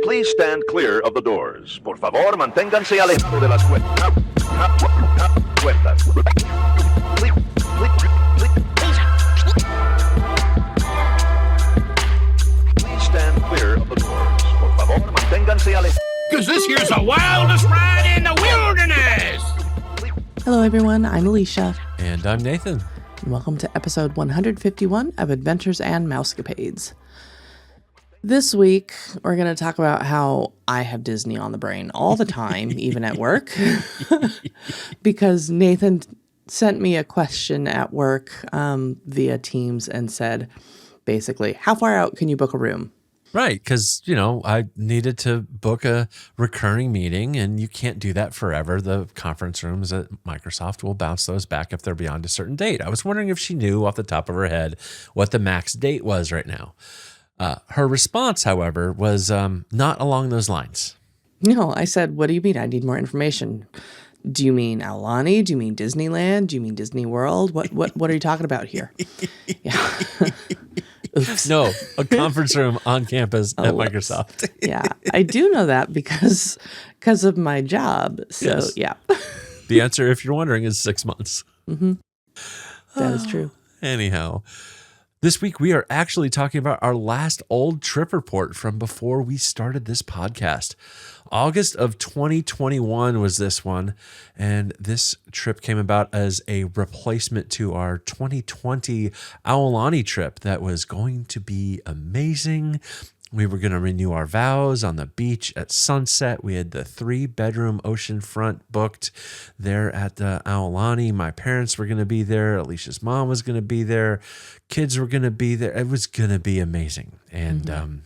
Please stand clear of the doors. Por favor, manténganse alejado de las puertas. Please stand clear of the doors. Por favor, manténganse alejado. Because this here's the wildest ride in the wilderness! Hello, everyone. I'm Alicia. And I'm Nathan. And welcome to episode 151 of Adventures and Mousecapades. This week, we're going to talk about how I have Disney on the brain all the time, even at work, because Nathan sent me a question at work via Teams and said, basically, how far out can you book a room? Right, because, I needed to book a recurring meeting, and you can't do that forever. The conference rooms at Microsoft will bounce those back if they're beyond a certain date. I was wondering if she knew off the top of her head what the max date was right now. Her response, however, was not along those lines. No, I said, what do you mean? I need more information. Do you mean Aulani? Do you mean Disneyland? Do you mean Disney World? What are you talking about here? Yeah. Oops. No, a conference room on campus at Microsoft. Yeah, I do know that because of my job. So, yes. Yeah. The answer, if you're wondering, is 6 months. Mm-hmm. That is true. Anyhow, this week we are actually talking about our last old trip report from before we started this podcast. August of 2021 was this one, and this trip came about as a replacement to our 2020 Aulani trip that was going to be amazing. We were going to renew our vows on the beach at sunset. We had the 3-bedroom oceanfront booked there at the Aulani. My parents were going to be there. Alicia's mom was going to be there. Kids were going to be there. It was going to be amazing. And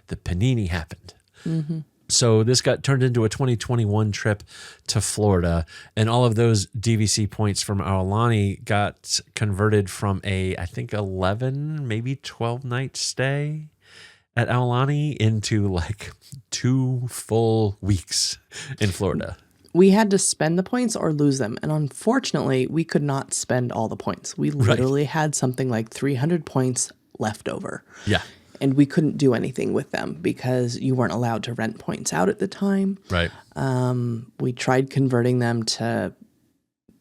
the panini happened. Mm-hmm. So this got turned into a 2021 trip to Florida, and all of those DVC points from Aulani got converted from I think 11, maybe 12 night stay at Aulani into like 2 full weeks in Florida. We had to spend the points or lose them. And unfortunately, we could not spend all the points. We literally had something like 300 points left over. Yeah. And we couldn't do anything with them because you weren't allowed to rent points out at the time. Right. We tried converting them to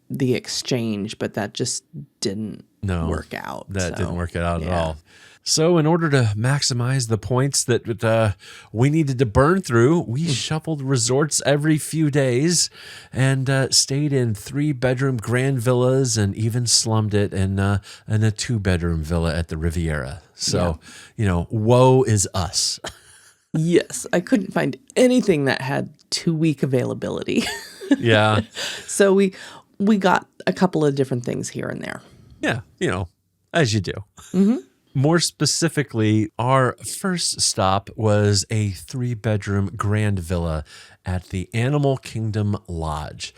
the exchange, but that just didn't work out. That didn't work out at all. So in order to maximize the points that we needed to burn through, we shuffled resorts every few days and stayed in 3-bedroom grand villas and even slummed it in a 2-bedroom villa at the Riviera. So, woe is us. Yes, I couldn't find anything that had 2-week availability. Yeah. So we got a couple of different things here and there. Yeah, as you do. Mm-hmm. More specifically, our first stop was a 3-bedroom grand villa at the Animal Kingdom Lodge.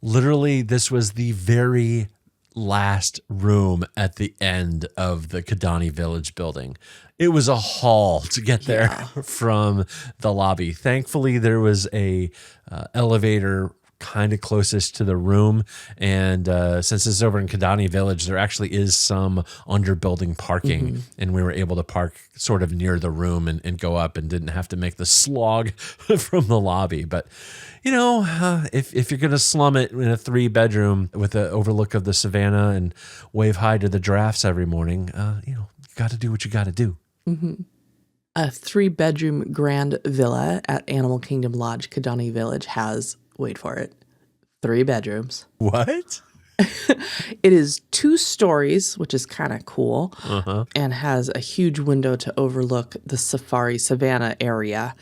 Literally, this was the very last room at the end of the Kidani Village building. It was a haul to get there from the lobby. Thankfully, there was a elevator kind of closest to the room, and since it's over in Kidani Village, there actually is some underbuilding parking, and we were able to park sort of near the room and go up and didn't have to make the slog from the lobby. But if you're gonna slum it in a 3-bedroom with an overlook of the savannah and wave hi to the giraffes every morning, you got to do what you got to do. Mm-hmm. A 3-bedroom grand villa at Animal Kingdom Lodge, Kidani Village has, wait for it, 3 bedrooms. What? It is 2 stories, which is kind of cool, and has a huge window to overlook the Safari Savannah area,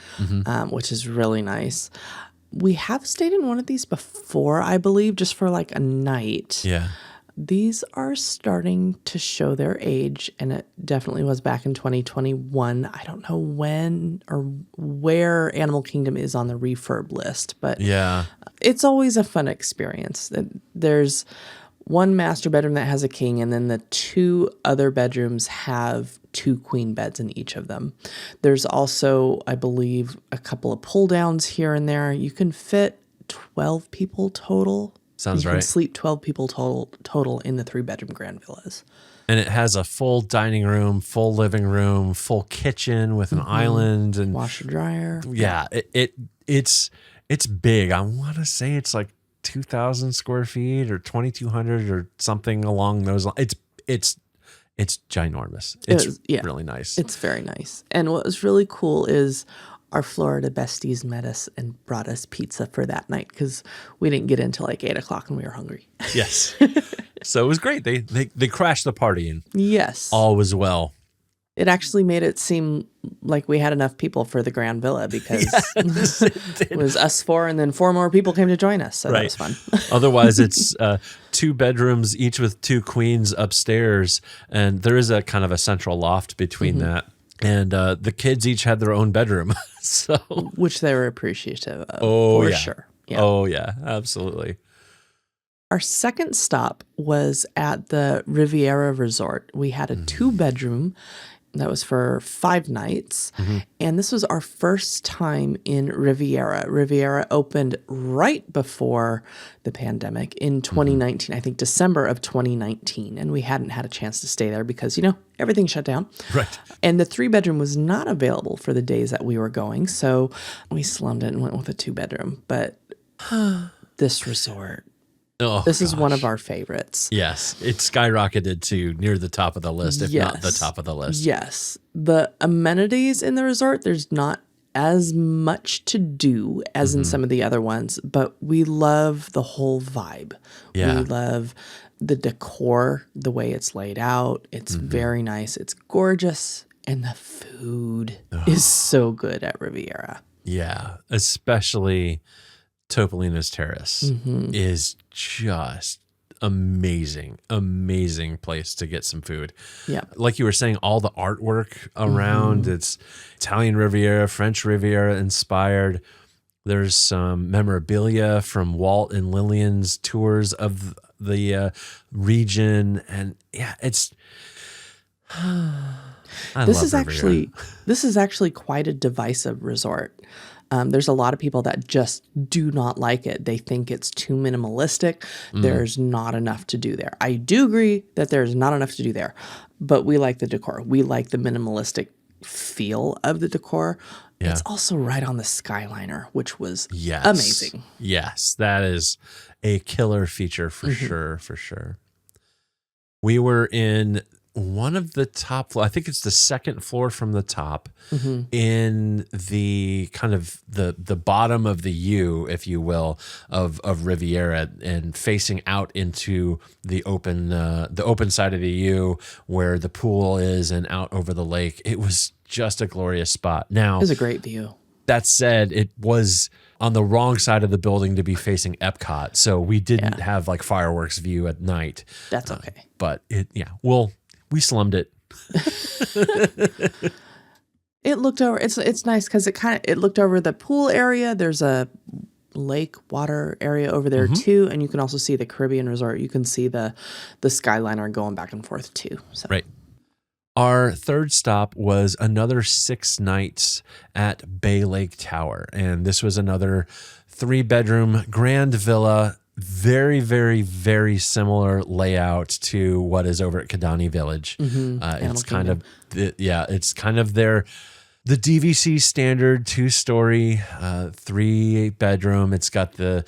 which is really nice. We have stayed in one of these before, I believe, just for like a night. Yeah. These are starting to show their age, and it definitely was back in 2021. I don't know when or where Animal Kingdom is on the refurb list, but it's always a fun experience. There's one master bedroom that has a king, and then the 2 other bedrooms have 2 queen beds in each of them. There's also, I believe, a couple of pull downs here and there. You can fit 12 people total. Sounds right. You can sleep 12 people total in the 3-bedroom grand villas. And it has a full dining room, full living room, full kitchen with an island and washer dryer. Yeah, it's big. I want to say it's like 2,000 square feet or 2,200 or something along those lines. It's ginormous. It's really nice. It's very nice. And what was really cool is our Florida besties met us and brought us pizza for that night because we didn't get in until like 8 o'clock and we were hungry. Yes. So it was great. They crashed the party and yes, all was well. It actually made it seem like we had enough people for the Grand Villa because it was us four and then 4 more people came to join us. So that was fun. Otherwise, it's 2 bedrooms, each with 2 queens upstairs. And there is a kind of a central loft between that. And the kids each had their own bedroom. So, which they were appreciative of, for sure. Yeah. Oh, yeah, absolutely. Our second stop was at the Riviera Resort. We had a 2-bedroom that was for 5 nights. And this was our first time in Riviera. Riviera opened right before the pandemic in 2019, I think December of 2019. And we hadn't had a chance to stay there because, everything shut down. Right. And the 3-bedroom was not available for the days that we were going. So we slummed it and went with a 2-bedroom. But this resort, this is one of our favorites. Yes, it skyrocketed to near the top of the list, if not the top of the list. Yes. The amenities in the resort, there's not as much to do as in some of the other ones, but we love the whole vibe. Yeah. We love the decor, the way it's laid out. It's very nice. It's gorgeous. And the food is so good at Riviera. Yeah, especially Topolino's Terrace is just amazing place to get some food. Yeah. Like you were saying, all the artwork around, it's Italian Riviera, French Riviera inspired. There's some memorabilia from Walt and Lillian's tours of the region. And yeah, it's... This is actually quite a divisive resort. There's a lot of people that just do not like it. They think it's too minimalistic. There's not enough to do there. I do agree that there's not enough to do there, but we like the decor. We like the minimalistic feel of the decor. Yeah. It's also right on the Skyliner, which was amazing. Yes, that is a killer feature for sure. We were in one of the top floor, I think it's the second floor from the top, in the kind of the bottom of the U, if you will, of Riviera, and facing out into the open side of the U where the pool is and out over the lake. It was just a glorious spot. Now, It was a great view. that said, it was on the wrong side of the building to be facing Epcot, so we didn't have like fireworks view at night. That's okay. But we slummed it. It looked over. It's nice because it looked over the pool area. There's a lake water area over there too, and you can also see the Caribbean Resort. You can see the Skyliner going back and forth too. So. Right. Our third stop was another 6 nights at Bay Lake Tower, and this was another 3-bedroom grand villa. Very, very, very similar layout to what is over at Kidani Village. It's kind of the DVC standard 2-story, 3-bedroom. It's got the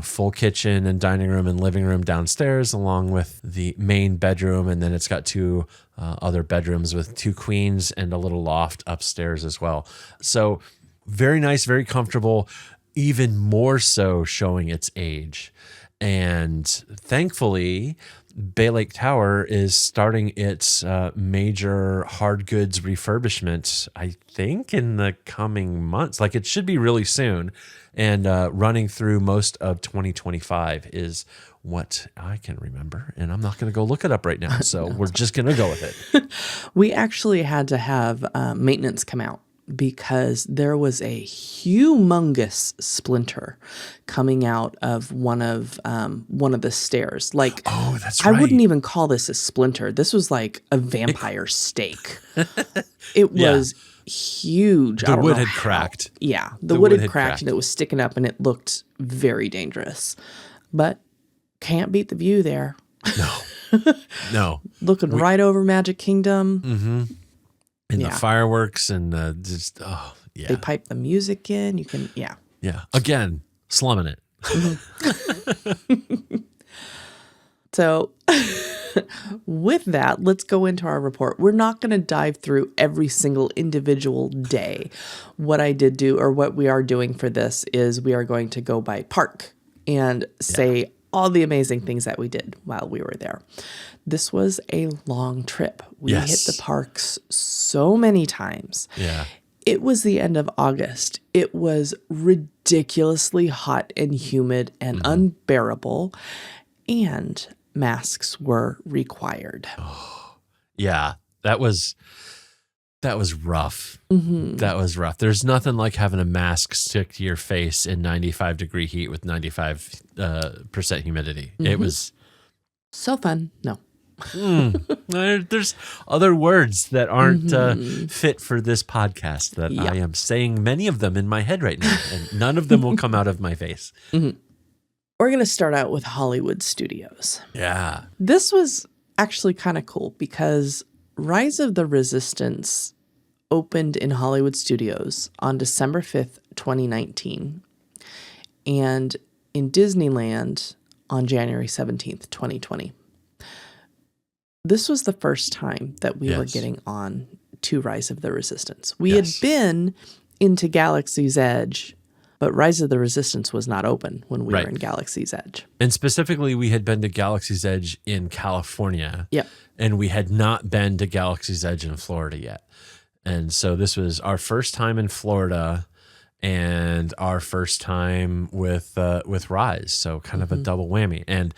full kitchen and dining room and living room downstairs, along with the main bedroom, and then it's got 2 other bedrooms with 2 queens and a little loft upstairs as well. So very nice, very comfortable. Even more so showing its age. And thankfully, Bay Lake Tower is starting its major hard goods refurbishment, I think, in the coming months. Like, it should be really soon. And running through most of 2025 is what I can remember. And I'm not going to go look it up right now. So we're just going to go with it. We actually had to have maintenance come out, because there was a humongous splinter coming out of one of the stairs. Like, oh, that's right. I wouldn't even call this a splinter. This was like a vampire steak. It was huge. The wood had cracked. Yeah, the wood had cracked and it was sticking up and it looked very dangerous. But can't beat the view there. No. No. Looking right over Magic Kingdom. Mm-hmm. And Yeah. the fireworks and just, oh, yeah. They pipe the music in. You can, yeah. Yeah. Again, slumming it. So with that, let's go into our report. We're not going to dive through every single individual day. What I did do, or what we are doing for this, is we are going to go by park and say all the amazing things that we did while we were there. This was a long trip. We hit the parks so many times. Yeah. It was the end of August. It was ridiculously hot and humid and unbearable, and masks were required. Yeah, that was rough. That was rough. There's nothing like having a mask stick to your face in 95-degree heat with 95% humidity. It was So fun. No. there's other words that aren't fit for this podcast that I am saying many of them in my head right now, and none of them will come out of my face. We're going to start out with Hollywood Studios. Yeah. This was actually kind of cool because Rise of the Resistance opened in Hollywood Studios on December 5th, 2019, and in Disneyland on January 17th, 2020. This was the first time that we were getting on to Rise of the Resistance. We had been into Galaxy's Edge, but Rise of the Resistance was not open when we were in Galaxy's Edge. And specifically, we had been to Galaxy's Edge in California. Yep. And we had not been to Galaxy's Edge in Florida yet. And so this was our first time in Florida and our first time with Rise. So kind of a double whammy. And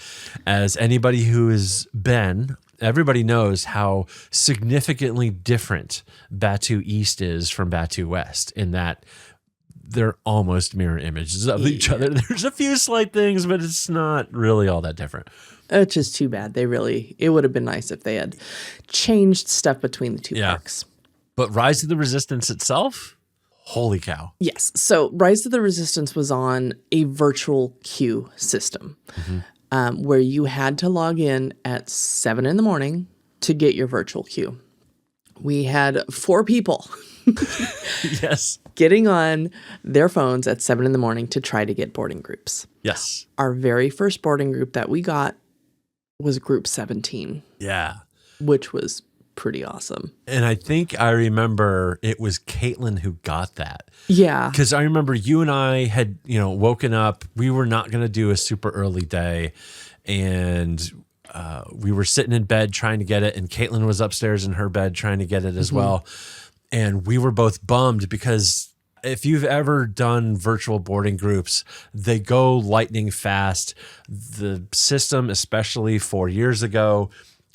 as anybody who has been, everybody knows how significantly different Batu East is from Batu West in that they're almost mirror images of each other. There's a few slight things, but it's not really all that different. It's just too bad. It would have been nice if they had changed stuff between the two parks. But Rise of the Resistance itself, holy cow. Yes. So Rise of the Resistance was on a virtual queue system where you had to log in at 7 in the morning to get your virtual queue. We had 4 people getting on their phones at 7 in the morning to try to get boarding groups. Yes. Our very first boarding group that we got was group 17. Yeah. Which was pretty awesome. And I think I remember it was Caitlin who got that. Yeah. Because I remember you and I had, woken up. We were not going to do a super early day. And we were sitting in bed trying to get it. And Caitlin was upstairs in her bed trying to get it as well. And we were both bummed because if you've ever done virtual boarding groups, they go lightning fast. The system, especially 4 years ago,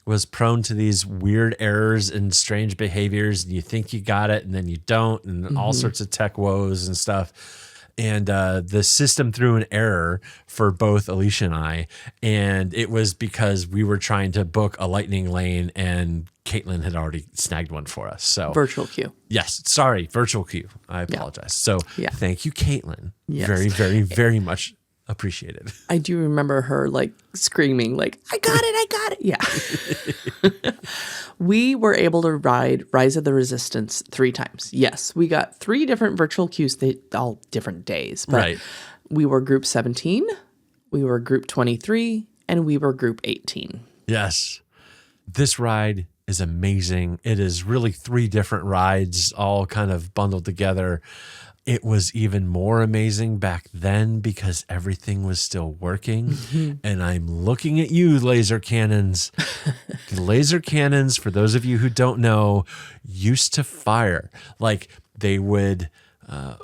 was prone to these weird errors and strange behaviors. And you think you got it and then you don't, and all sorts of tech woes and stuff. And the system threw an error for both Alicia and I. And it was because we were trying to book a lightning lane and Caitlin had already snagged one for us. So virtual queue. Yes. Sorry. Virtual queue. I apologize. So thank you, Caitlin. Yes. Very, very, very much appreciated. I do remember her screaming I got it. Yeah. We were able to ride Rise of the Resistance 3 times. Yes, we got 3 different virtual queues, all different days. But we were group 17, we were group 23, and we were group 18. Yes. This ride is amazing. It is really 3 different rides all kind of bundled together. It was even more amazing back then because everything was still working. And I'm looking at you, laser cannons. The laser cannons, for those of you who don't know, used to fire. They would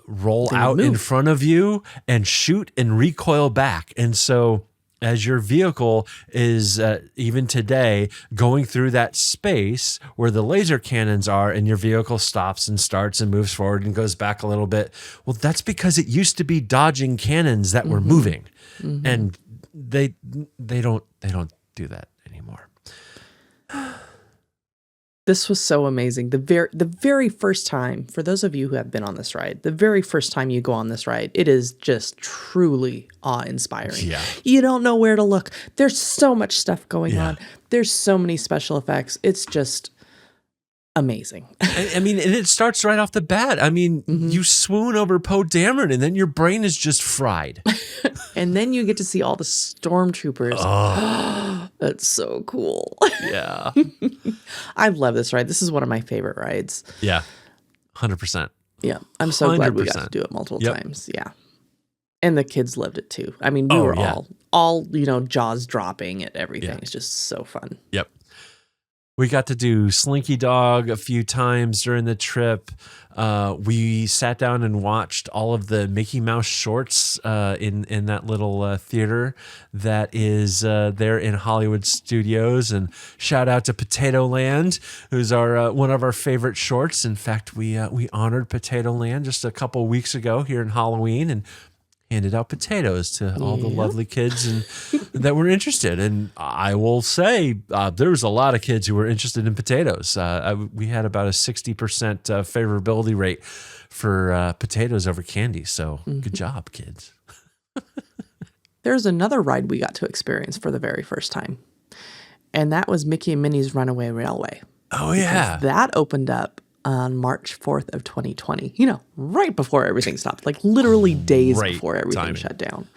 roll out in front of you and shoot and recoil back. And so as your vehicle is, even today, going through that space where the laser cannons are and your vehicle stops and starts and moves forward and goes back a little bit. Well, that's because it used to be dodging cannons that were moving. And they don't do that anymore. This was so amazing. The very first time, for those of you who have been on this ride, the very first time you go on this ride, it is just truly awe-inspiring. Yeah. You don't know where to look. There's so much stuff going Yeah. on. There's so many special effects. It's just amazing. I mean, and it starts right off the bat. I mean, you swoon over Poe Dameron, and then your brain is just fried. And then you get to see all the stormtroopers. Oh, That's so cool. yeah. I love this ride. This is one of my favorite rides. Yeah. 100%. Yeah. I'm so glad we got 100%. to do it multiple Yep. times. Yeah. And the kids loved it too. I mean, we Oh, were yeah. all, jaws dropping at everything. Yeah. It's just so fun. Yep. We got to do Slinky Dog a few times during the trip. We sat down and watched all of the Mickey Mouse shorts in that little theater that is there in Hollywood Studios. And shout out to Potato Land, who's our one of our favorite shorts. In fact, we honored Potato Land just a couple weeks ago here in Halloween and handed out potatoes to all the lovely kids and that were interested. And I will say there was a lot of kids who were interested in potatoes. We had about a 60% favorability rate for potatoes over candy. So good job, kids. There's another ride we got to experience for the very first time. And that was Mickey and Minnie's Runaway Railway. Oh, yeah. That opened up on March 4th of 2020, right before everything stopped, like literally days Great before everything timing. shut down.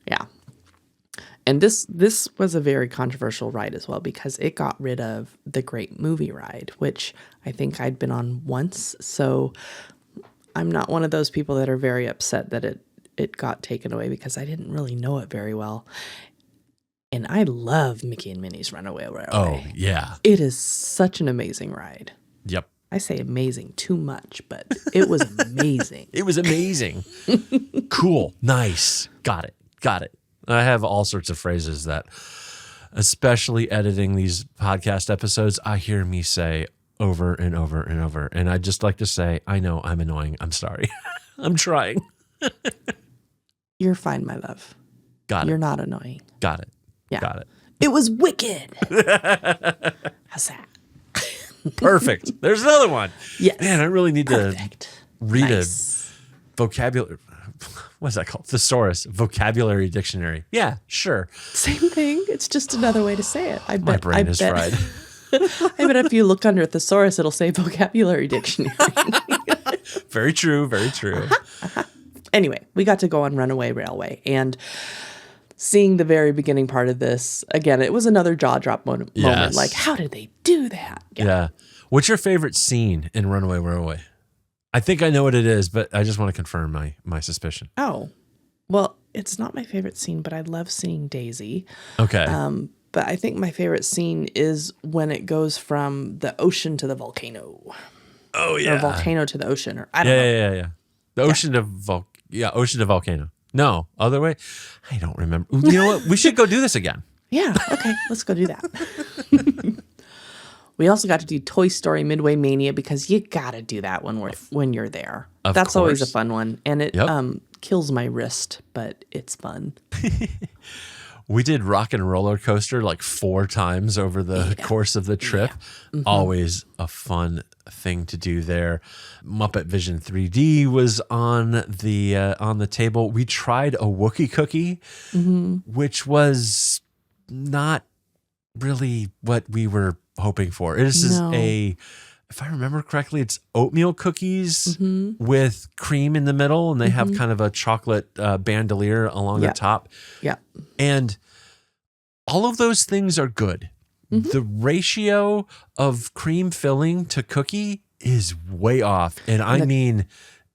Yeah. And this was a very controversial ride as well because it got rid of the Great Movie Ride, which I think I'd been on once. So I'm not one of those people that are very upset that it got taken away because I didn't really know it very well. And I love Mickey and Minnie's Runaway Railway. Oh, yeah. It is such an amazing ride. Yep. I say amazing too much, but it was amazing. It was amazing. Cool. Nice. Got it. I have all sorts of phrases that, especially editing these podcast episodes, I hear me say over and over and over. And I just like to say, I know I'm annoying. I'm sorry. I'm trying. You're fine, my love. Got it. You're not annoying. Got it. Yeah. Got it. It was wicked. How's that? Perfect. There's another one. Yes. Man, I really need Perfect. to read Nice. a vocabulary. What's that called? Thesaurus. Vocabulary dictionary. Yeah, sure. Same thing. It's just another way to say it. I bet. My brain is fried. I bet if you look under thesaurus, it'll say vocabulary dictionary. Very true. Very true. Anyway, we got to go on Runaway Railway and seeing the very beginning part of this, again, it was another jaw drop moment. Yes. Like, how did they do that? Yeah. What's your favorite scene in Runaway Railway? I think I know what it is, but I just want to confirm my suspicion. Oh, well, it's not my favorite scene, but I love seeing Daisy. Okay. But I think my favorite scene is when it goes from the ocean to the volcano. Oh, yeah. Or volcano to the ocean. Or I don't know. Yeah. The ocean to ocean to volcano. No, other way. I don't remember. You know what? We should go do this again. Yeah. Okay. Let's go do that. We also got to do Toy Story Midway Mania because you got to do that when you're there. Of That's always a course. fun one. And it Yep. kills my wrist, but it's fun. We did Rock and Roller Coaster like 4 times over the course of the trip. Always a fun thing to do there. Muppet Vision 3D was on the table. We tried a Wookiee cookie, which was not really what we were hoping for. This is No. if I remember correctly, it's oatmeal cookies with cream in the middle, and they have kind of a chocolate bandolier along the top. Yeah. And all of those things are good. The ratio of cream filling to cookie is way off. And I mean,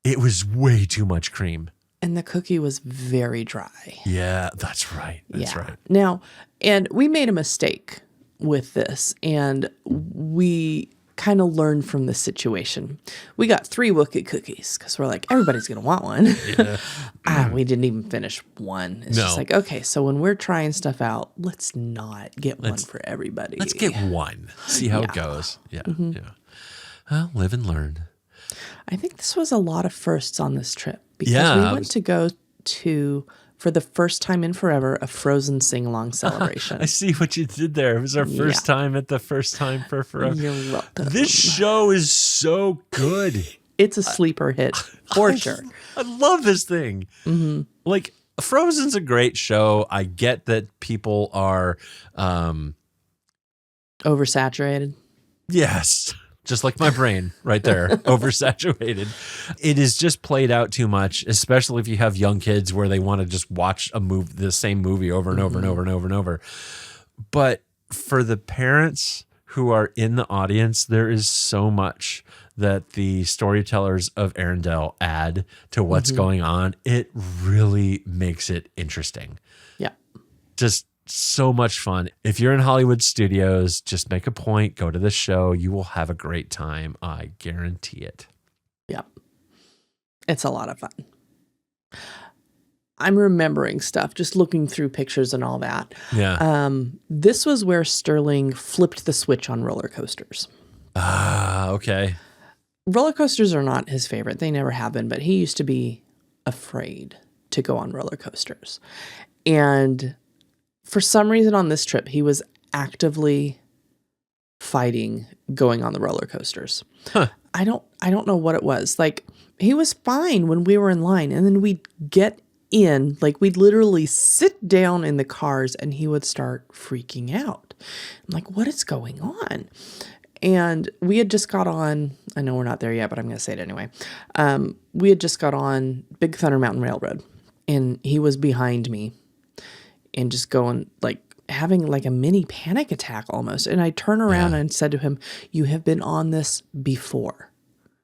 it was way too much cream. And the cookie was very dry. Yeah, that's right. That's right. Now, and we made a mistake with this, and we kind of learned from the situation. We got 3 Wookiee cookies because we're like, everybody's going to want one. We didn't even finish one. It's just like, okay, so when we're trying stuff out, let's not get one for everybody. Let's get one. See how it goes. Yeah. Yeah. Well, live and learn. I think this was a lot of firsts on this trip because Yeah, we went to go to for the first time in forever, a Frozen sing-along celebration. I see what you did there. It was our first time at the first time for forever. You're welcome. This show is so good. It's a sleeper hit for sure. I love this thing. Mm-hmm. Like, Frozen's a great show. I get that people are Oversaturated. Yes. Just like my brain right there, oversaturated. It is just played out too much, especially if you have young kids where they want to just watch the same movie over and over and over and over and over. But for the parents who are in the audience, there is so much that the storytellers of Arendelle add to what's going on. It really makes it interesting. Yeah. Just so much fun. If you're in Hollywood studios, just make a point, go to this show. You will have a great time. I guarantee it. Yeah. It's a lot of fun. I'm remembering stuff, just looking through pictures and all that. Yeah. This was where Sterling flipped the switch on roller coasters. Okay. Roller coasters are not his favorite. They never have been, but he used to be afraid to go on roller coasters. And for some reason on this trip, he was actively fighting going on the roller coasters. Huh. I don't know what it was. Like, he was fine when we were in line, and then we'd get in, like we'd literally sit down in the cars and he would start freaking out. I'm like, what is going on? And we had just got on, I know we're not there yet, but I'm going to say it anyway. We had just got on Big Thunder Mountain Railroad, and he was behind me and just going, like, having like a mini panic attack almost. And I turned around and said to him, you have been on this before.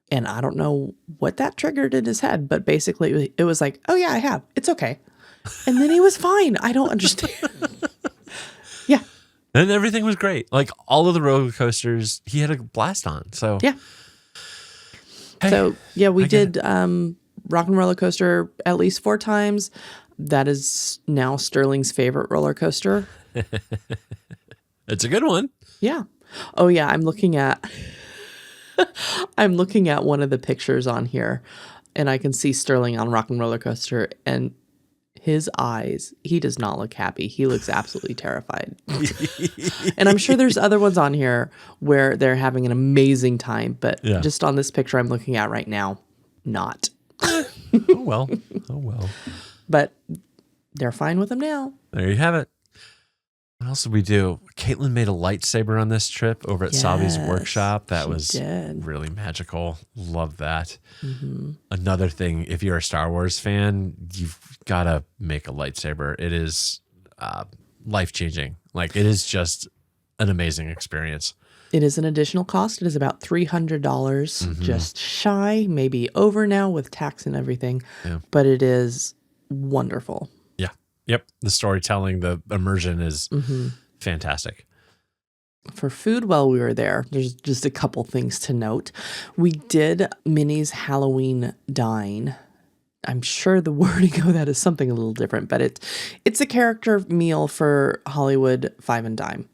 And I don't know what that triggered in his head, but basically it was like, oh yeah, I have. It's okay. And then he was fine. I don't understand. Yeah. And everything was great. Like, all of the roller coasters, he had a blast on. So yeah. Hey, so yeah, we did Rock and Roller Coaster at least 4 times. That is now Sterling's favorite roller coaster. It's a good one. Yeah. Oh yeah, I'm looking at one of the pictures on here, and I can see Sterling on Rock and Roller Coaster, and his eyes, he does not look happy. He looks absolutely terrified. And I'm sure there's other ones on here where they're having an amazing time, but just on this picture I'm looking at right now, not. Oh well. But they're fine with him now. There you have it. What else did we do? Caitlin made a lightsaber on this trip over at Savi's workshop. That was really magical. Love that. Mm-hmm. Another thing, if you're a Star Wars fan, you've got to make a lightsaber. It is life-changing. Like, it is just an amazing experience. It is an additional cost. It is about $300, just shy, maybe over now with tax and everything. Yeah. But it is wonderful. Yeah. Yep. The storytelling, the immersion is fantastic. For food while we were there, there's just a couple things to note. We did Minnie's Halloween Dine. I'm sure the wording of that is something a little different, but it's a character meal for Hollywood 5 and Dime.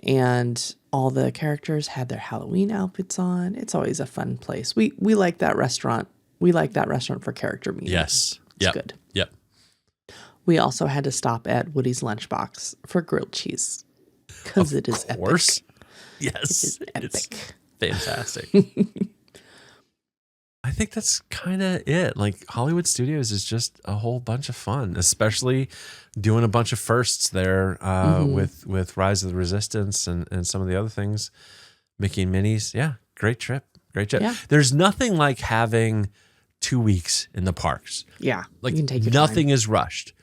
And all the characters had their Halloween outfits on. It's always a fun place. We like that restaurant. We like that restaurant for character meals. Yes. It's good. Yep. We also had to stop at Woody's Lunchbox for grilled cheese because it is epic. Of course. Yes. It is epic. It's fantastic. I think that's kind of it. Like, Hollywood Studios is just a whole bunch of fun, especially doing a bunch of firsts there with Rise of the Resistance and some of the other things. Mickey and Minnie's. Yeah, great trip. Great trip. Yeah. There's nothing like having 2 weeks in the parks. Yeah. Like, you can take your nothing time. is rushed.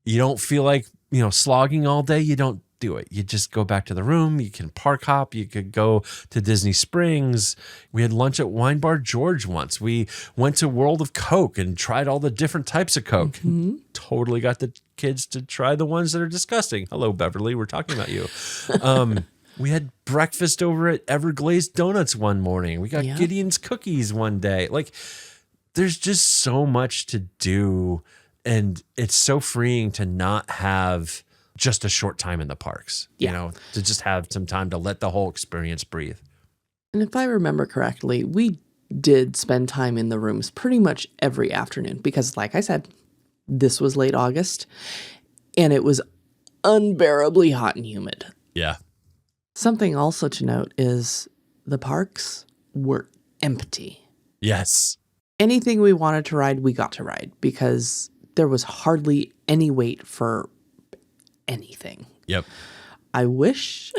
You don't feel like, slogging all day. You don't do it. You just go back to the room. You can park hop. You could go to Disney Springs. We had lunch at Wine Bar George once. We went to World of Coke and tried all the different types of Coke. Totally got the kids to try the ones that are disgusting. Hello, Beverly. We're talking about you. We had breakfast over at Everglazed Donuts one morning. We got Gideon's Cookies one day. Like, there's just so much to do. And it's so freeing to not have just a short time in the parks, to just have some time to let the whole experience breathe. And if I remember correctly, we did spend time in the rooms pretty much every afternoon because, like I said, This was late August, and it was unbearably hot and humid. Yeah. Something also to note is the parks were empty. Yes. Anything we wanted to ride, we got to ride because there was hardly any wait for anything. Yep. I wish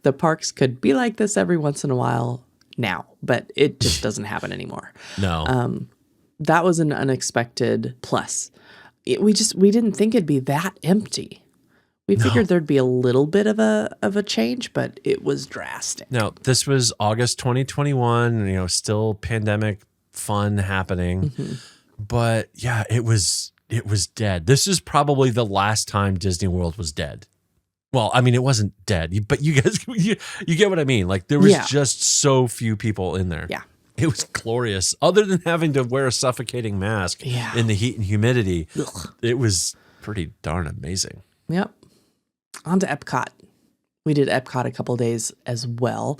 the parks could be like this every once in a while now, but it just doesn't happen anymore. No. That was an unexpected plus. We didn't think it'd be that empty. We figured there'd be a little bit of a change, but it was drastic. Now, this was August 2021, still pandemic fun happening. Mm-hmm. But yeah, it was dead. This is probably the last time Disney World was dead. Well, I mean, it wasn't dead, but you guys, you get what I mean. Like there was just so few people in there. Yeah. It was glorious. Other than having to wear a suffocating mask in the heat and humidity, it was pretty darn amazing. Yep. On to Epcot. We did Epcot a couple days as well.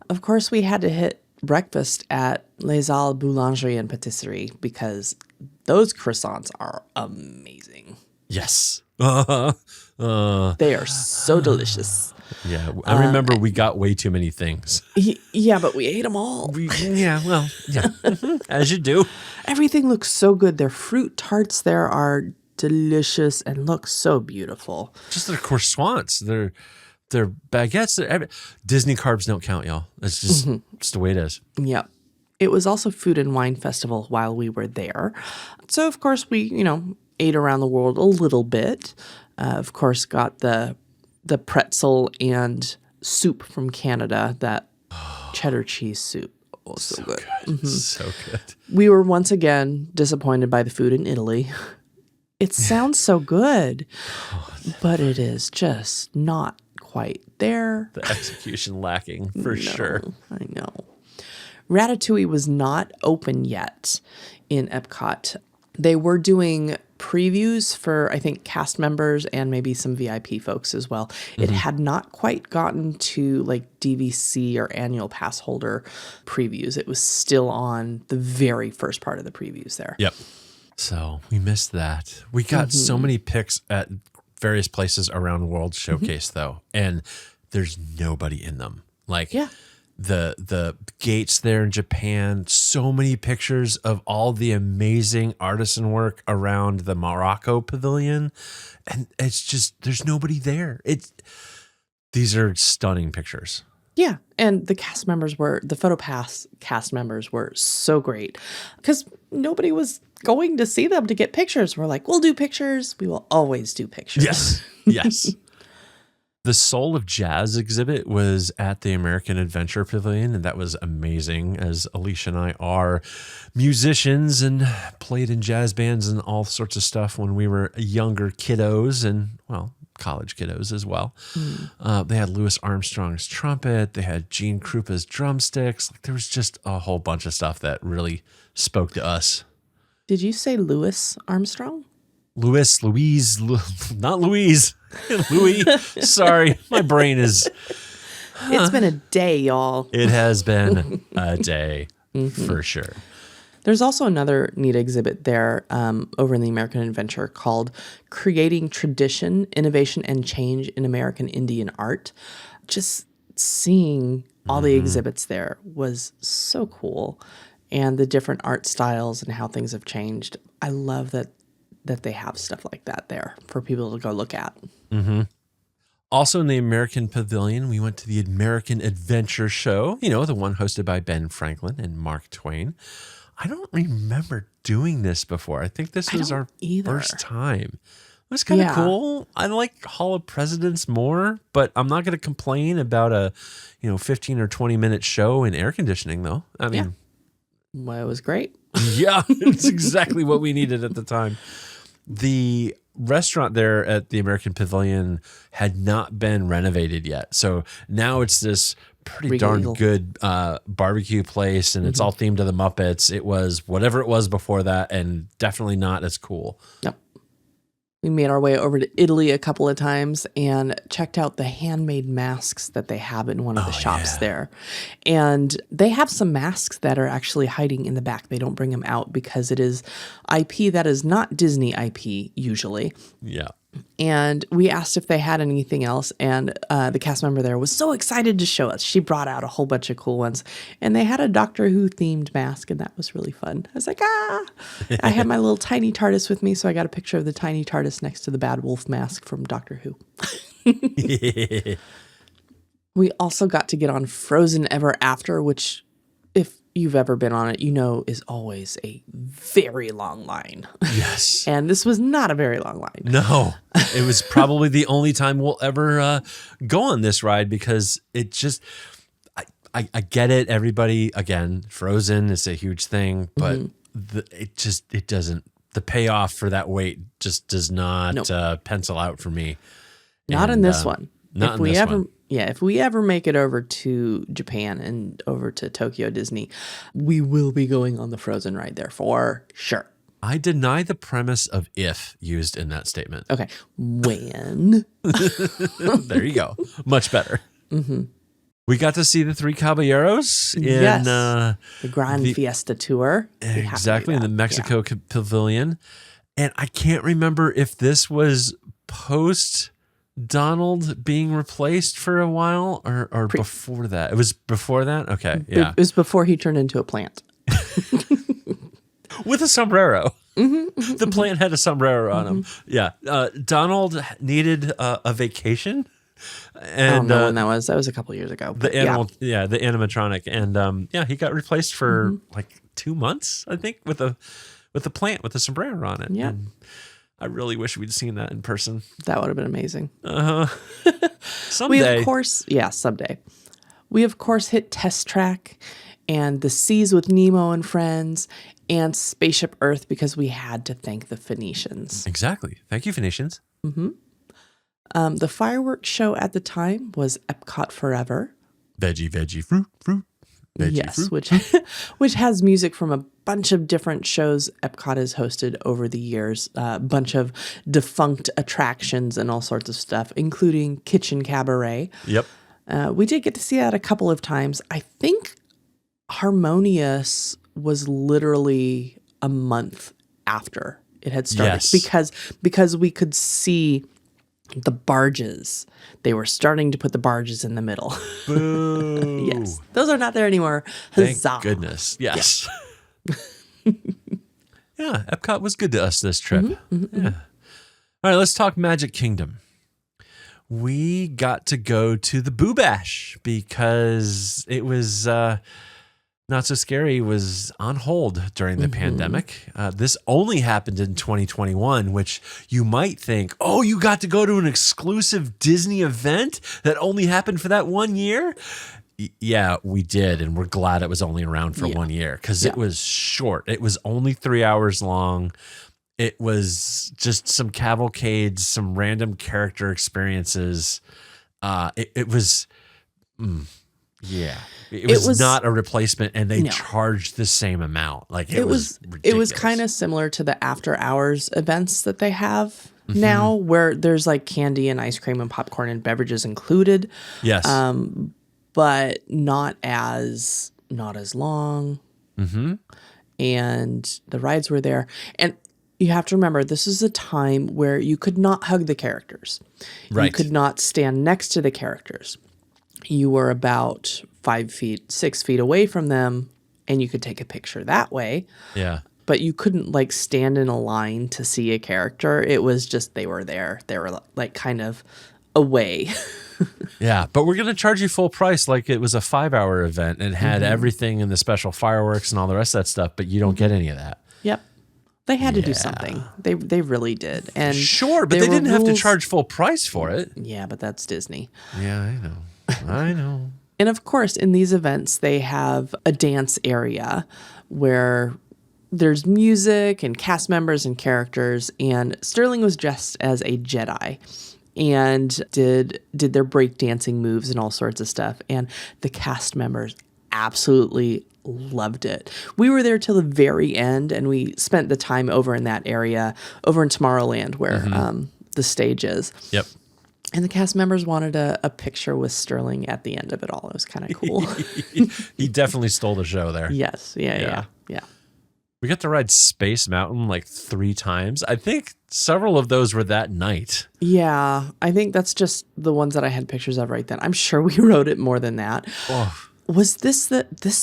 Of course, we had to hit breakfast at Les Halles Boulangerie and Patisserie because those croissants are amazing. Yes. They are so delicious. Yeah, I remember we got way too many things. Yeah, but we ate them all. As you do. Everything looks so good. Their fruit tarts there are delicious and look so beautiful. Just their croissants, their baguettes. Disney carbs don't count, y'all. It's just the way it is. Yep. It was also Food and Wine Festival while we were there. So, of course, we, ate around the world a little bit. Of course, got the pretzel and soup from Canada, that cheddar cheese soup. Oh, so good. Mm-hmm. So good. We were once again disappointed by the food in Italy. It sounds so good, but it is just not quite there. The execution lacking for sure. I know. Ratatouille was not open yet in Epcot. They were doing previews for, I think, cast members and maybe some VIP folks as well. It had not quite gotten to like DVC or annual pass holder previews. It was still on the very first part of the previews there. Yep. So we missed that. We got so many pics at various places around World Showcase though, and there's nobody in them. Like the gates there in Japan, so many pictures of all the amazing artisan work around the Morocco pavilion, and it's just there's nobody there. These are stunning pictures. Yeah, and the PhotoPass cast members were so great because nobody was going to see them to get pictures. We're like, we'll do pictures. We will always do pictures. Yes, yes. The Soul of Jazz exhibit was at the American Adventure Pavilion, and that was amazing, as Alicia and I are musicians and played in jazz bands and all sorts of stuff when we were younger kiddos and, well, college kiddos as well. They had Louis Armstrong's trumpet. They had Gene Krupa's drumsticks. Like, there was just a whole bunch of stuff that really spoke to us. Did you say Louis Armstrong? Louise, not Louise. Louis. Sorry, my brain is... It's been a day, y'all. It has been a day, for sure. There's also another neat exhibit there over in the American Adventure called Creating Tradition, Innovation, and Change in American Indian Art. Just seeing all the exhibits there was so cool. And the different art styles and how things have changed. I love that they have stuff like that there for people to go look at. Also in the American Pavilion, we went to the American Adventure Show, the one hosted by Ben Franklin and Mark Twain. I don't remember doing this before. I think this was our first time. It was kind of cool. I like Hall of Presidents more, but I'm not going to complain about a 15 or 20 minute show in air conditioning, though. I mean, well, it was great. Yeah, it's exactly what we needed at the time. The restaurant there at the American Pavilion had not been renovated yet. So now it's this pretty darn good barbecue place, and it's all themed to the Muppets. It was whatever it was before that, and definitely not as cool. Yep. We made our way over to Italy a couple of times and checked out the handmade masks that they have in one of the shops there. And they have some masks that are actually hiding in the back. They don't bring them out because it is IP that is not Disney IP usually. Yeah. And we asked if they had anything else, and the cast member there was so excited to show us. She brought out a whole bunch of cool ones, and they had a Doctor Who themed mask, and that was really fun. I was like, I had my little tiny TARDIS with me, so I got a picture of the tiny TARDIS next to the Bad Wolf mask from Doctor Who. We also got to get on Frozen Ever After, which, if you've ever been on it, you know is always a very long line. Yes. And this was not a very long line. No, it was probably the only time we'll ever go on this ride because it just, I get it. Everybody, again, Frozen is a huge thing, but it doesn't, the payoff for that wait just does not pencil out for me. Not in this one. Not in this one. Yeah, if we ever make it over to Japan and over to Tokyo Disney, we will be going on the Frozen ride there for sure. I deny the premise of if used in that statement. Okay. When? There you go. Much better. We got to see the Three Caballeros in the Grand Fiesta Tour. Exactly, in the Mexico Pavilion. And I can't remember if this was post Donald being replaced for a while or before that. It was before that? Okay, yeah. It was before he turned into a plant. With a sombrero. The plant had a sombrero on him. Yeah. Donald needed a vacation. And I don't know when that was. That was a couple of years ago. The animatronic. And he got replaced for like 2 months, I think, with a plant with a sombrero on it. Yeah. And I really wish we'd seen that in person. That would have been amazing. Someday. Someday. We, of course, hit Test Track and the Seas with Nemo and Friends and Spaceship Earth because we had to thank the Phoenicians. Exactly. Thank you, Phoenicians. The fireworks show at the time was Epcot Forever. Veggie, fruit. Veggie, fruit. which has music from a bunch of different shows Epcot has hosted over the years, a bunch of defunct attractions and all sorts of stuff, including Kitchen Cabaret. Yep. We did get to see that a couple of times. I think Harmonious was literally a month after it had started because we could see the barges. They were starting to put the barges in the middle. Boo. Yes. Those are not there anymore. Huzzah. Thank goodness. Yes. Yeah, Epcot was good to us this trip. Yeah. All right, let's talk Magic Kingdom. We got to go to the Boo Bash because it was Not So Scary was on hold during the pandemic. This only happened in 2021, which you might think, oh, you got to go to an exclusive Disney event that only happened for that 1 year? Yeah, we did. And we're glad it was only around for 1 year because it was short. It was only 3 hours long. It was just some cavalcades, some random character experiences. It was... Yeah, it was not a replacement, and they charged the same amount. Like it was ridiculous. It was kind of similar to the after hours events that they have now, where there's like candy and ice cream and popcorn and beverages included. Yes, but not as long. And the rides were there, and you have to remember this is a time where you could not hug the characters. Right, you could not stand next to the characters. You were about 6 feet away from them, and you could take a picture that way. Yeah. But you couldn't like stand in a line to see a character. It was just they were there. They were like kind of away. Yeah, but we're going to charge you full price like it was a 5-hour event and had everything and the special fireworks and all the rest of that stuff, but you don't get any of that. Yep. They had to do something. They really did. And sure, but they didn't have to charge full price for it. Yeah, but that's Disney. Yeah, I know. And of course, in these events, they have a dance area where there's music and cast members and characters. And Sterling was dressed as a Jedi and did their breakdancing moves and all sorts of stuff. And the cast members absolutely loved it. We were there till the very end, and we spent the time over in that area, over in Tomorrowland, where the stage is. Yep. And the cast members wanted a picture with Sterling at the end of it all. It was kind of cool. He definitely stole the show there. Yes. Yeah. We got to ride Space Mountain like 3 times. I think several of those were that night. Yeah. I think that's just the ones that I had pictures of right then. I'm sure we rode it more than that. Oh. Was this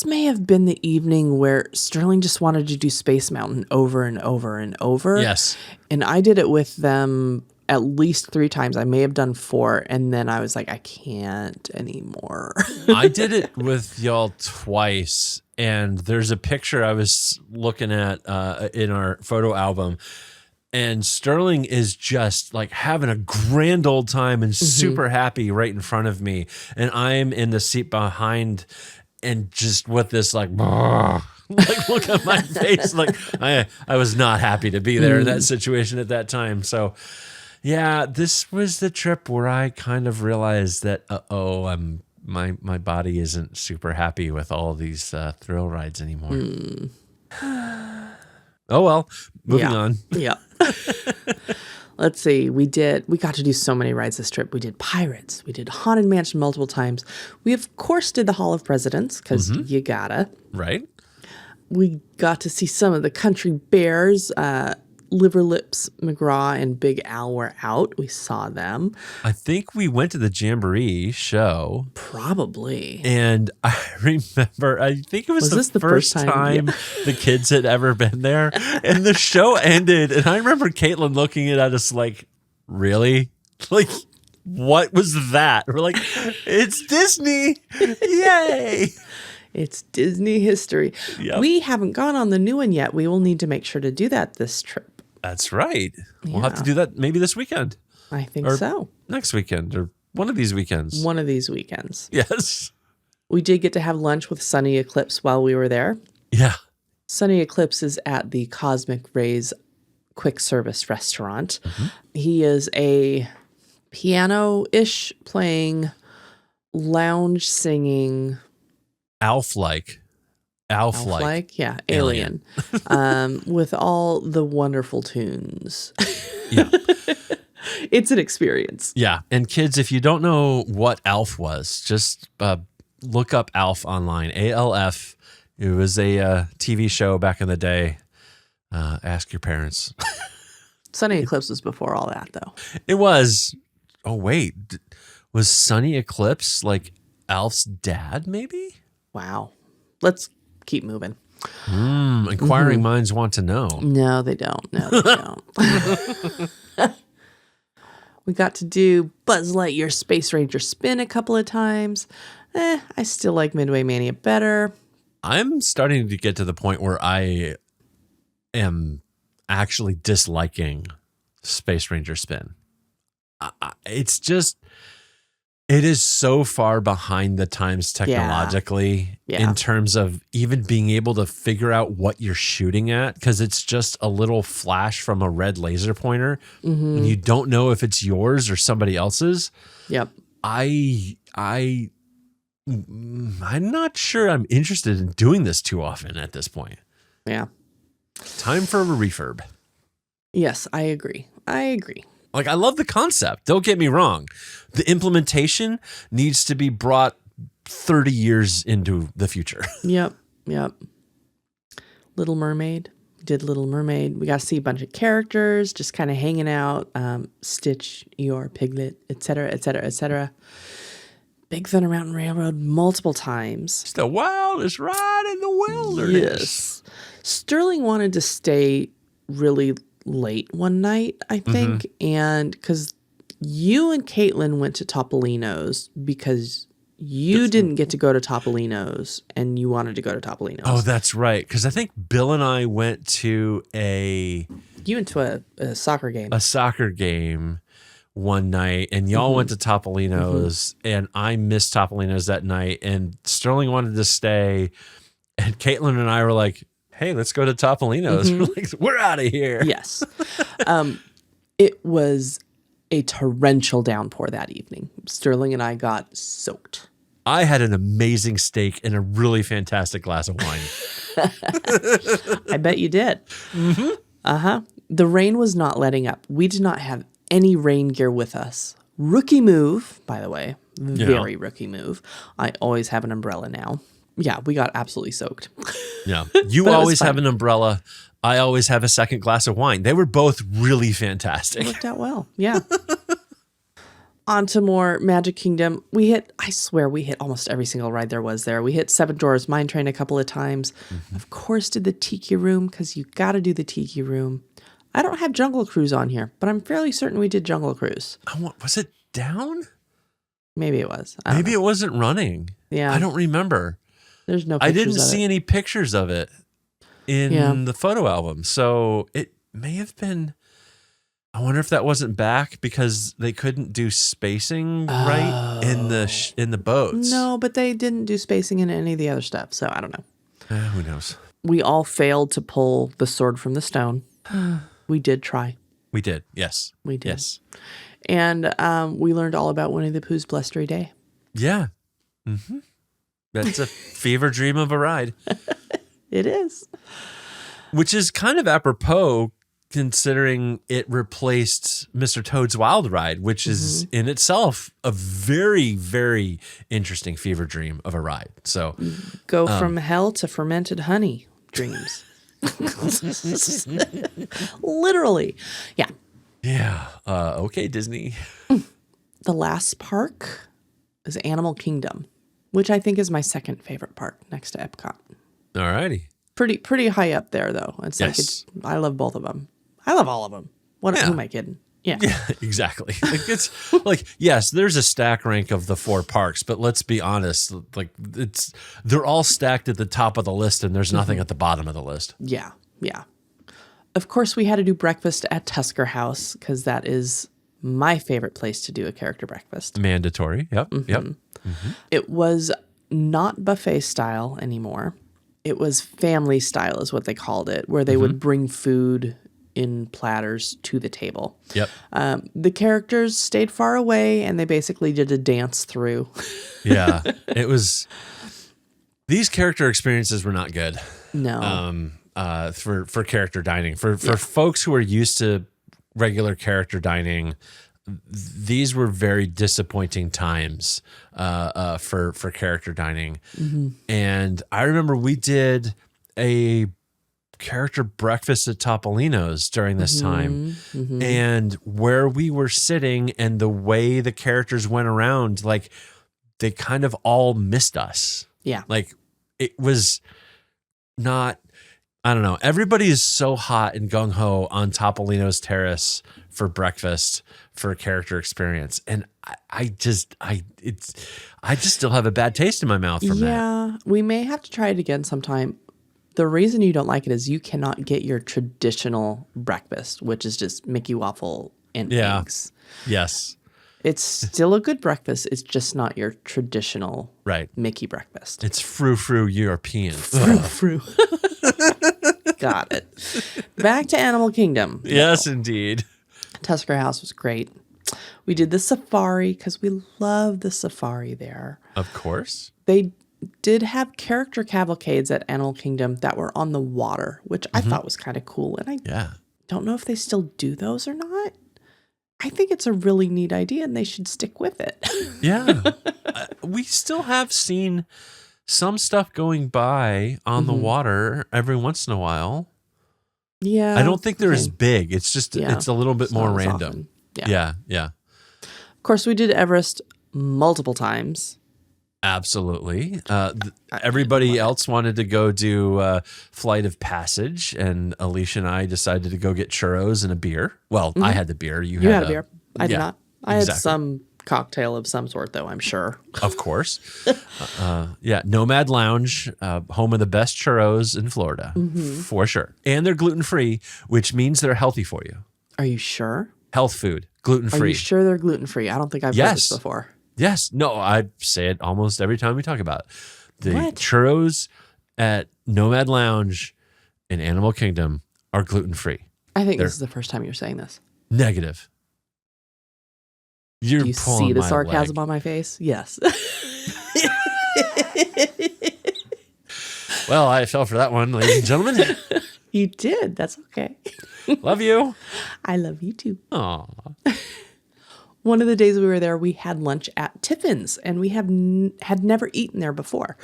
may have been the evening where Sterling just wanted to do Space Mountain over and over and over. Yes. And I did it with them at least 3 times. I may have done 4. And then I was like, I can't anymore. I did it with y'all twice. And there's a picture I was looking at in our photo album. And Sterling is just like having a grand old time and super happy right in front of me. And I'm in the seat behind and just with this like look at my face. Like I was not happy to be there in that situation at that time. So yeah, this was the trip where I kind of realized that, my body isn't super happy with all of these thrill rides anymore. Oh, well, moving on. Yeah. Let's see. We got to do so many rides this trip. We did Pirates. We did Haunted Mansion multiple times. We, of course, did the Hall of Presidents because you gotta. Right. We got to see some of the country bears. Liver Lips, McGraw, and Big Al were out. We saw them. I think we went to the Jamboree show. Probably. And I remember, I think it was the first time the kids had ever been there. And the show ended. And I remember Caitlin looking at us like, really? Like, what was that? We're like, it's Disney. Yay. It's Disney history. Yep. We haven't gone on the new one yet. We will need to make sure to do that this trip. That's right. We'll have to do that maybe this weekend. I think or so. Next weekend or one of these weekends. One of these weekends. Yes. We did get to have lunch with Sunny Eclipse while we were there. Yeah. Sunny Eclipse is at the Cosmic Rays quick service restaurant. He is a piano-ish playing, lounge singing. Alf-like. Yeah, alien. With all the wonderful tunes. Yeah. It's an experience. Yeah. And kids, if you don't know what Alf was, just look up Alf online. ALF. It was a TV show back in the day. Ask your parents. Sunny Eclipse was before all that, though. It was. Oh, wait. Was Sunny Eclipse like Alf's dad, maybe? Wow. Let's keep moving. Inquiring minds want to know. No, they don't. No, they don't. We got to do Buzz Lightyear Space Ranger Spin a couple of times. I still like Midway Mania better. I'm starting to get to the point where I am actually disliking Space Ranger Spin. It's just... It is so far behind the times technologically in terms of even being able to figure out what you're shooting at, because it's just a little flash from a red laser pointer and you don't know if it's yours or somebody else's. Yep. I'm not sure I'm interested in doing this too often at this point. Yeah. Time for a refurb. Yes, I agree. Like, I love the concept. Don't get me wrong. The implementation needs to be brought 30 years into the future. Yep. Little Mermaid. Did Little Mermaid. We got to see a bunch of characters just kind of hanging out. Stitch, Eeyore, Piglet, etc., etc., etc. Big Thunder Mountain Railroad multiple times. It's the wildest ride in the wilderness. Yes. Sterling wanted to stay really late one night, I think, and because you and Caitlin went to Topolino's because you didn't get to go to Topolino's and you wanted to go to Topolino's. Oh, that's right. Because I think Bill and I went to You went to a soccer game. A soccer game one night, and y'all went to Topolino's, and I missed Topolino's that night, and Sterling wanted to stay, and Caitlin and I were like, hey, let's go to Topolino's. We're like, we're out of here. Yes. It was a torrential downpour that evening. Sterling and I got soaked. I had an amazing steak and a really fantastic glass of wine. I bet you did. Mm-hmm. Uh-huh. The rain was not letting up. We did not have any rain gear with us. Rookie move, by the way. Very rookie move. I always have an umbrella now. Yeah, we got absolutely soaked. Yeah. You always have an umbrella. I always have a second glass of wine. They were both really fantastic. It worked out well. Yeah. On to more Magic Kingdom. I swear we hit almost every single ride there was there. We hit Seven Dwarfs Mine Train a couple of times. Mm-hmm. Of course, did the Tiki Room because you got to do the Tiki Room. I don't have Jungle Cruise on here, but I'm fairly certain we did Jungle Cruise. Was it down? Maybe it was. Maybe it wasn't running. Yeah. I don't remember. There's no pictures I didn't see any pictures of it in the photo album. So it may have been. I wonder if that wasn't back because they couldn't do spacing right in the boats. No, but they didn't do spacing in any of the other stuff, so I don't know. Who knows? We all failed to pull the sword from the stone. We did try. We did, yes. We did. Yes. And we learned all about Winnie the Pooh's Blustery Day. Yeah. Mm-hmm. That's a fever dream of a ride. It is. Which is kind of apropos considering it replaced Mr. Toad's Wild Ride, which is in itself a very, very interesting fever dream of a ride. So go from hell to fermented honey dreams. Literally. Yeah. Yeah. Okay, Disney. The last park is Animal Kingdom, which I think is my second favorite park next to Epcot. All righty. Pretty high up there, though. It's I love both of them. I love all of them. Who am I kidding? Yeah, exactly. It's like, yes, there's a stack rank of the 4 parks, but let's be honest, like they're all stacked at the top of the list and there's nothing at the bottom of the list. Yeah. Yeah. Of course, we had to do breakfast at Tusker House because that is my favorite place to do a character breakfast. Mandatory. Yep. Mm-hmm. Yep. Mm-hmm. It was not buffet style anymore. It was family style is what they called it, where they would bring food in platters to the table. Yep. The characters stayed far away and they basically did a dance through. Yeah. These character experiences were not good. No. For character dining. For folks who are used to regular character dining, these were very disappointing times for character dining. Mm-hmm. And I remember we did a character breakfast at Topolino's during this time. Mm-hmm. And where we were sitting and the way the characters went around, like they kind of all missed us. Yeah. Like it was not, I don't know. Everybody is so hot and gung-ho on Topolino's Terrace for breakfast for a character experience. And I just still have a bad taste in my mouth from that. Yeah, we may have to try it again sometime. The reason you don't like it is you cannot get your traditional breakfast, which is just Mickey waffle and eggs. Yes. It's still a good breakfast. It's just not your traditional Mickey breakfast. It's frou-frou European. Frou-frou. Got it. Back to Animal Kingdom. Yes, indeed. Tusker House was great. We did the safari because we love the safari there. Of course. They did have character cavalcades at Animal Kingdom that were on the water, which I thought was kind of cool. And I don't know if they still do those or not. I think it's a really neat idea and they should stick with it. Yeah. We still have seen some stuff going by on the water every once in a while. Yeah. I don't think they're as big. It's just, it's a little bit more random. Yeah. Of course, we did Everest multiple times. Absolutely. Everybody else wanted to go do Flight of Passage, and Alicia and I decided to go get churros and a beer. Well, I had the beer. You had a beer. I did not. I had some cocktail of some sort, though, I'm sure. Of course. Nomad Lounge, home of the best churros in Florida, for sure. And they're gluten-free, which means they're healthy for you. Are you sure? Health food, gluten-free. Are you sure they're gluten-free? I don't think I've heard this before. Yes. No, I say it almost every time we talk about it. The churros at Nomad Lounge in Animal Kingdom are gluten-free. I think this is the first time you're saying this. Negative. Do you see the sarcasm on my face? Yes. Well, I fell for that one, ladies and gentlemen. You did. That's okay. Love you. I love you too. Aw. One of the days we were there, we had lunch at Tiffin's, and we had never eaten there before.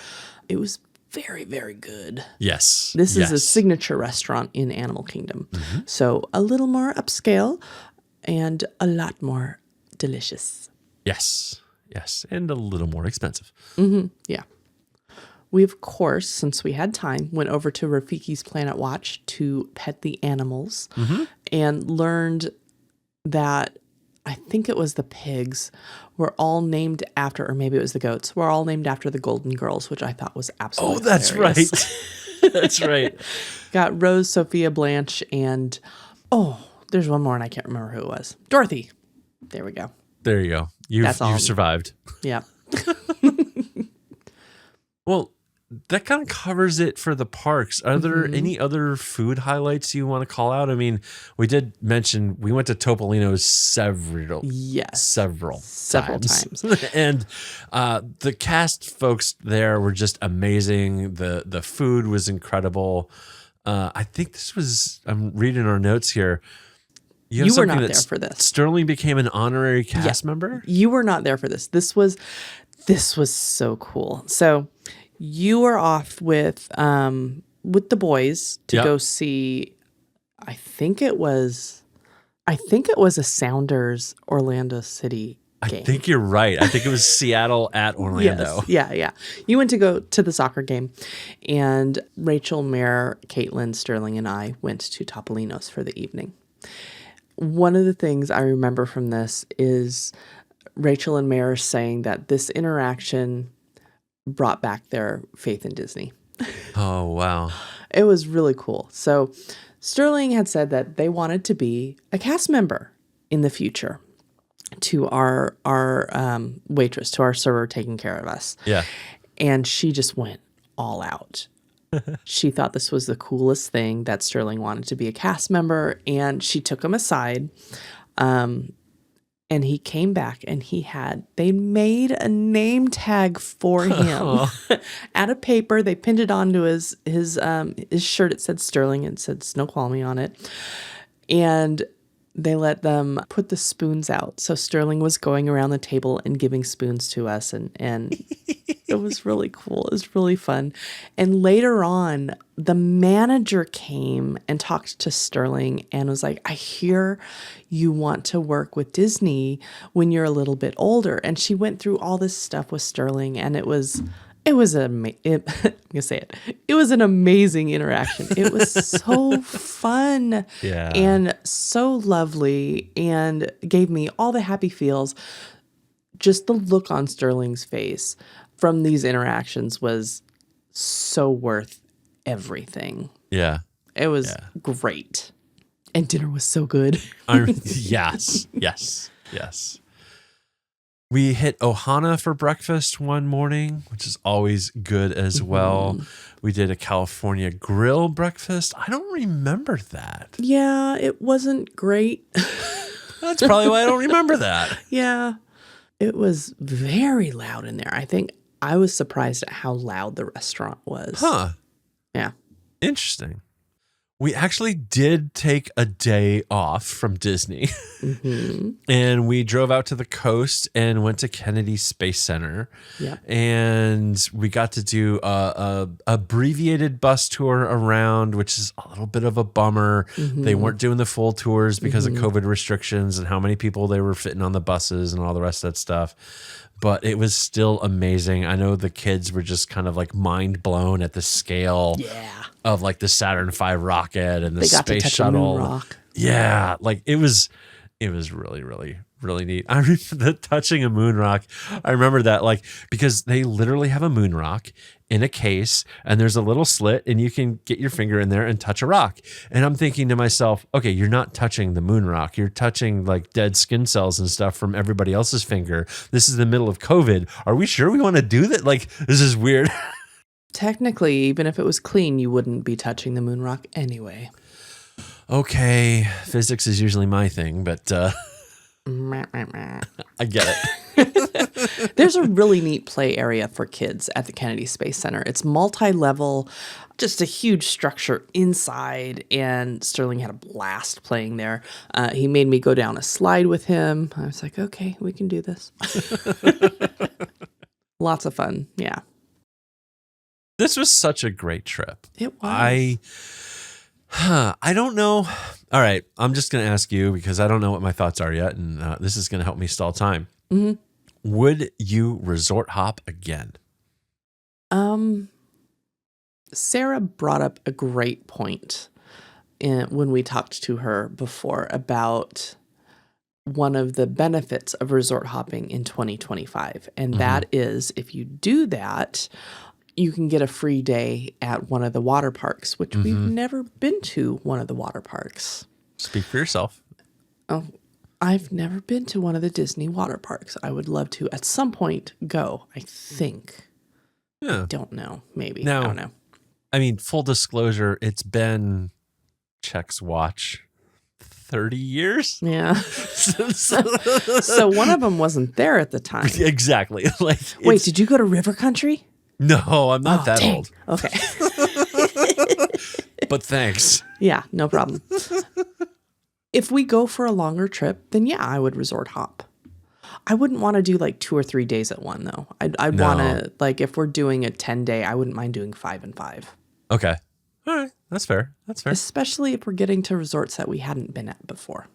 It was very, very good. Yes. This is a signature restaurant in Animal Kingdom. So a little more upscale and a lot more delicious. Yes. Yes. And a little more expensive. Yeah. We, of course, since we had time, went over to Rafiki's Planet Watch to pet the animals and learned that I think it was the pigs were all named after, or maybe it was the goats, were all named after the Golden Girls, which I thought was absolutely that's hilarious. right. That's right. Got Rose, Sophia, Blanche, and, there's one more and I can't remember who it was. Dorothy. There we go. There you go. You've survived. Yeah. Well, that kind of covers it for the parks. Are there any other food highlights you want to call out? I mean, we did mention we went to Topolino's several times. And the cast folks there were just amazing. The food was incredible. I think I'm reading our notes here. You were not there for this. Sterling became an honorary cast member? You were not there for this. This was so cool. So you were off with the boys to go see, I think it was a Sounders Orlando City game. I think you're right. I think it was Seattle at Orlando. Yes. Yeah. You went to go to the soccer game, and Rachel, Mare, Caitlin, Sterling, and I went to Topolino's for the evening. One of the things I remember from this is Rachel and Mare saying that this interaction brought back their faith in Disney. Oh, wow. It was really cool. So Sterling had said that they wanted to be a cast member in the future to our waitress, to our server taking care of us. Yeah. And she just went all out. She thought this was the coolest thing, that Sterling wanted to be a cast member, and she took him aside. And he came back and they made a name tag for him out of paper. They pinned it onto his shirt. It said Sterling and it said Snoqualmie on it. And they let them put the spoons out. So Sterling was going around the table and giving spoons to us. And it was really cool. It was really fun. And later on, the manager came and talked to Sterling and was like, I hear you want to work with Disney when you're a little bit older. And she went through all this stuff with Sterling, and it was I'm gonna say it. It was an amazing interaction. It was so fun and so lovely, and gave me all the happy feels. Just the look on Sterling's face from these interactions was so worth everything. Yeah. It was great. And dinner was so good. Yes. We hit Ohana for breakfast one morning, which is always good as well. We did a California grill breakfast. I don't remember that. Yeah, it wasn't great. That's probably why I don't remember that. Yeah. It was very loud in there. I think I was surprised at how loud the restaurant was. Huh. Yeah. Interesting. We actually did take a day off from Disney and we drove out to the coast and went to Kennedy Space Center. Yeah. And we got to do a abbreviated bus tour around, which is a little bit of a bummer. They weren't doing the full tours because of COVID restrictions and how many people they were fitting on the buses and all the rest of that stuff. But it was still amazing. I know the kids were just kind of like mind blown at the scale of like the Saturn V rocket and the space shuttle. Rock. Yeah, like it was really, really, really neat. I remember the touching a moon rock. I remember that, like, because they literally have a moon rock in a case and there's a little slit and you can get your finger in there and touch a rock. And I'm thinking to myself, okay, you're not touching the moon rock. You're touching like dead skin cells and stuff from everybody else's finger. This is the middle of COVID. Are we sure we want to do that? Like, this is weird. Technically, even if it was clean, you wouldn't be touching the moon rock anyway. Okay, physics is usually my thing, but I get it. There's a really neat play area for kids at the Kennedy Space Center. It's multi-level, just a huge structure inside, and Sterling had a blast playing there. He made me go down a slide with him. I was like, okay, we can do this. Lots of fun. Yeah. This was such a great trip. It was. I don't know. All right. I'm just going to ask you because I don't know what my thoughts are yet. And this is going to help me stall time. Mm-hmm. Would you resort hop again? Sarah brought up a great point when we talked to her before about one of the benefits of resort hopping in 2025. And that is if you do that, you can get a free day at one of the water parks, which we've never been to one of the water parks. Speak for yourself. Oh, I've never been to one of the Disney water parks. I would love to at some point go, I think. Yeah. I don't know. Maybe. Now, I don't know. I mean, full disclosure, it's been Check's watch 30 years. Yeah. So one of them wasn't there at the time. Exactly. Like, Wait, did you go to River Country? No, I'm not that dang. old. Okay. But thanks. Yeah, no problem. If we go for a longer trip, then yeah, I would resort hop. I wouldn't want to do like 2 or 3 days at one though. I'd want to, like, if we're doing a 10-day, I wouldn't mind doing 5 and 5. Okay. All right. That's fair. That's fair. Especially if we're getting to resorts that we hadn't been at before.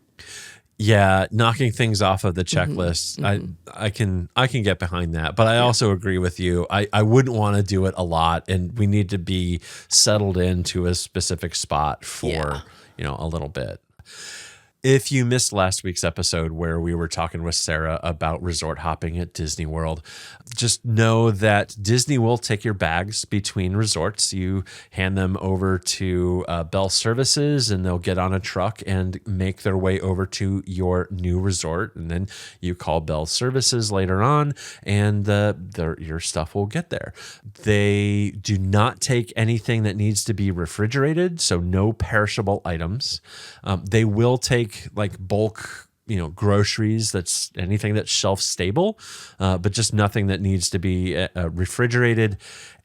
Yeah, knocking things off of the checklist. I can get behind that. But I also agree with you. I wouldn't want to do it a lot, and we need to be settled into a specific spot for, a little bit. If you missed last week's episode where we were talking with Sarah about resort hopping at Disney World, just know that Disney will take your bags between resorts. You hand them over to Bell Services, and they'll get on a truck and make their way over to your new resort. And then you call Bell Services later on, and your stuff will get there. They do not take anything that needs to be refrigerated, so no perishable items. They will take like bulk, groceries, that's anything that's shelf stable, but just nothing that needs to be refrigerated.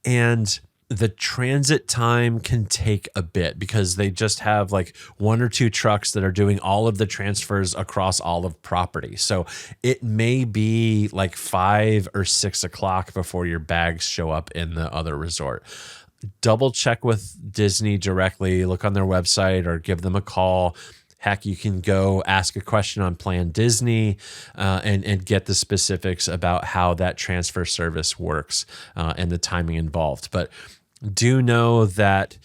And the transit time can take a bit because they just have like 1 or 2 trucks that are doing all of the transfers across all of property. So it may be like 5 or 6 o'clock before your bags show up in the other resort. Double check with Disney directly, look on their website or give them a call. Heck, you can go ask a question on Plan Disney and get the specifics about how that transfer service works and the timing involved. But do know that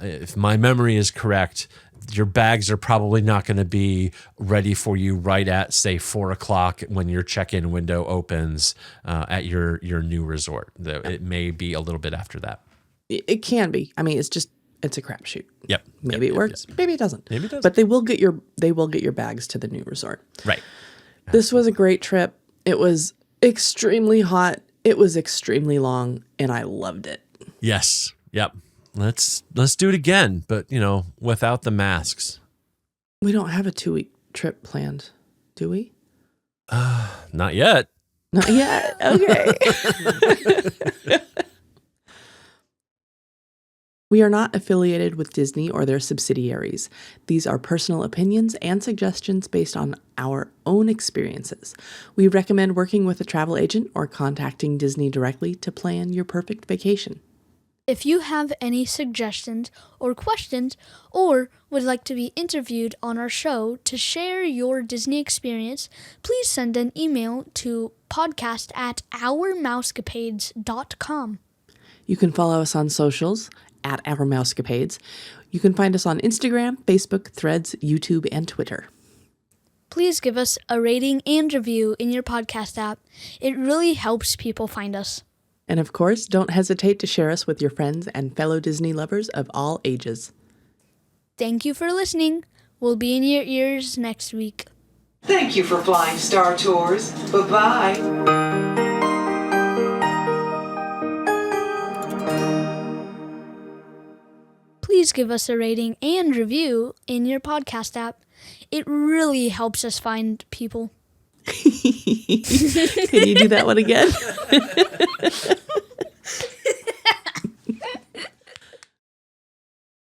if my memory is correct, your bags are probably not going to be ready for you right at, say, 4 o'clock when your check-in window opens at your new resort. It may be a little bit after that. It can be. I mean, it's a crapshoot. Yep. Maybe it works. Maybe it doesn't. Maybe it doesn't. But they will get your bags to the new resort. Right. This was a great trip. It was extremely hot. It was extremely long, and I loved it. Yes. Yep. Let's do it again, but without the masks. We don't have a 2-week trip planned, do we? Not yet. Not yet. Okay. We are not affiliated with Disney or their subsidiaries. These are personal opinions and suggestions based on our own experiences. We recommend working with a travel agent or contacting Disney directly to plan your perfect vacation. If you have any suggestions or questions, or would like to be interviewed on our show to share your Disney experience, please send an email to podcast@ourmousecapades.com. You can follow us on socials at Our Mousecapades. You can find us on Instagram, Facebook, Threads, YouTube, and Twitter. Please give us a rating and review in your podcast app. It really helps people find us. And of course, don't hesitate to share us with your friends and fellow Disney lovers of all ages. Thank you for listening. We'll be in your ears next week. Thank you for flying Star Tours. Bye-bye. Please give us a rating and review in your podcast app. It really helps us find people. Can you do that one again?